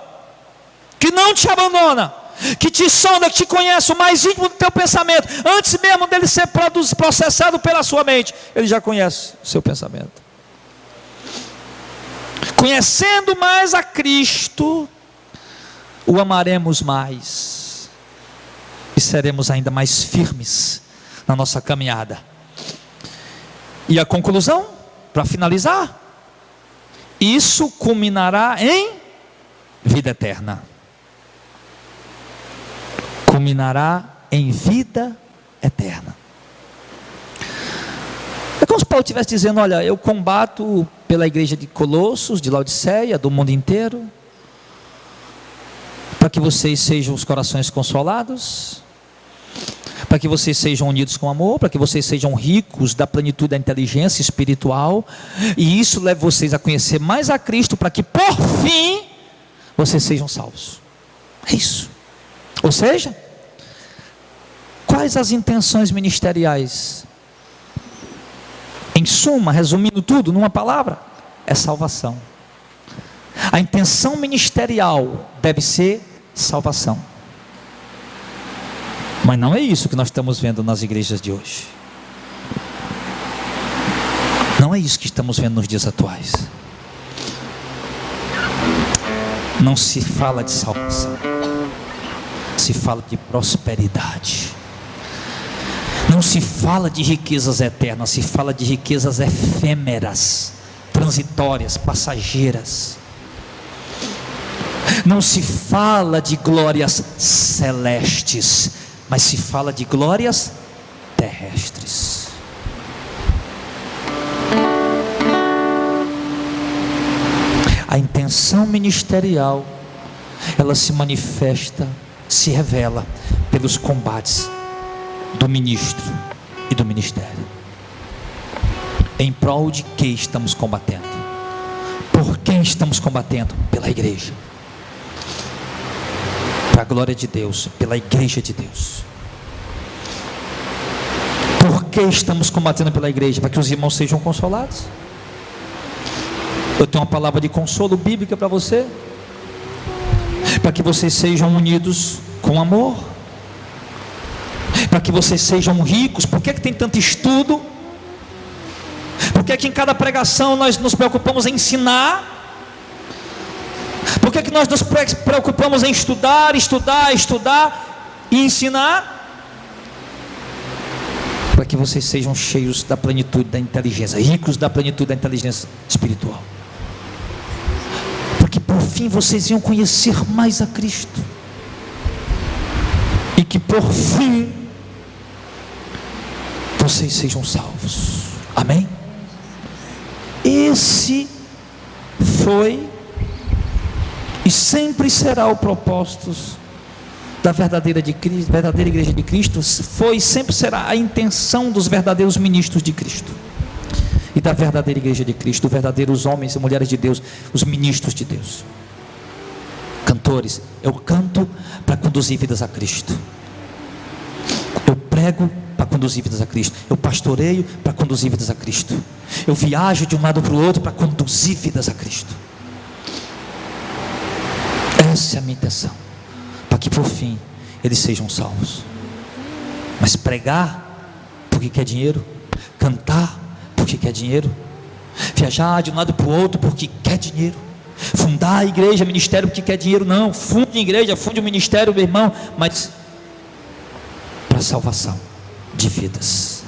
que não te abandona, que te sonda, que te conhece o mais íntimo do teu pensamento, antes mesmo dele ser processado pela sua mente, Ele já conhece o seu pensamento. Conhecendo mais a Cristo, o amaremos mais e seremos ainda mais firmes na nossa caminhada. E a conclusão, para finalizar, isso culminará em vida eterna. Culminará em vida eterna. É como se Paulo estivesse dizendo, olha, eu combato pela igreja de Colossos, de Laodiceia, do mundo inteiro, para que vocês sejam os corações consolados, para que vocês sejam unidos com amor, para que vocês sejam ricos da plenitude da inteligência espiritual, e isso leve vocês a conhecer mais a Cristo, para que por fim, vocês sejam salvos. É isso. Ou seja, quais as intenções ministeriais? Em suma, resumindo tudo numa palavra, é salvação. A intenção ministerial deve ser salvação. Mas não é isso que nós estamos vendo nas igrejas de hoje. Não é isso que estamos vendo nos dias atuais. Não se fala de salvação, se fala de prosperidade. Não se fala de riquezas eternas, se fala de riquezas efêmeras, transitórias, passageiras. Não se fala de glórias celestes, mas se fala de glórias terrestres. A intenção ministerial, ela se manifesta, se revela pelos combates do ministro e do ministério. Em prol de que estamos combatendo? Por quem estamos combatendo? Pela igreja, para a glória de Deus, pela igreja de Deus. Por que estamos combatendo pela igreja? Para que os irmãos sejam consolados. Eu tenho uma palavra de consolo bíblica para você. para que vocês sejam unidos com amor, para que vocês sejam ricos. Por que tem tanto estudo? Por que em cada pregação nós nos preocupamos em ensinar? Por que nós nos preocupamos em estudar e ensinar? Para que vocês sejam cheios da plenitude da inteligência, ricos da plenitude da inteligência espiritual, para que por fim vocês iam conhecer mais a Cristo, e que por fim vocês sejam salvos. Amém? Esse foi e sempre será o propósito da verdadeira igreja de Cristo. Foi e sempre será a intenção dos verdadeiros ministros de Cristo e da verdadeira igreja de Cristo, verdadeiros homens e mulheres de Deus, os ministros de Deus. Cantores, eu canto para conduzir vidas a Cristo, eu prego para conduzir vidas a Cristo, eu pastoreio para conduzir vidas a Cristo, eu viajo de um lado para o outro para conduzir vidas a Cristo. Essa é a minha intenção, para que por fim eles sejam salvos. Mas pregar porque quer dinheiro, cantar porque quer dinheiro, viajar de um lado para o outro porque quer dinheiro, fundar a igreja, ministério porque quer dinheiro, não. Funde a igreja, funde o ministério, meu irmão, mas para a salvação de vidas.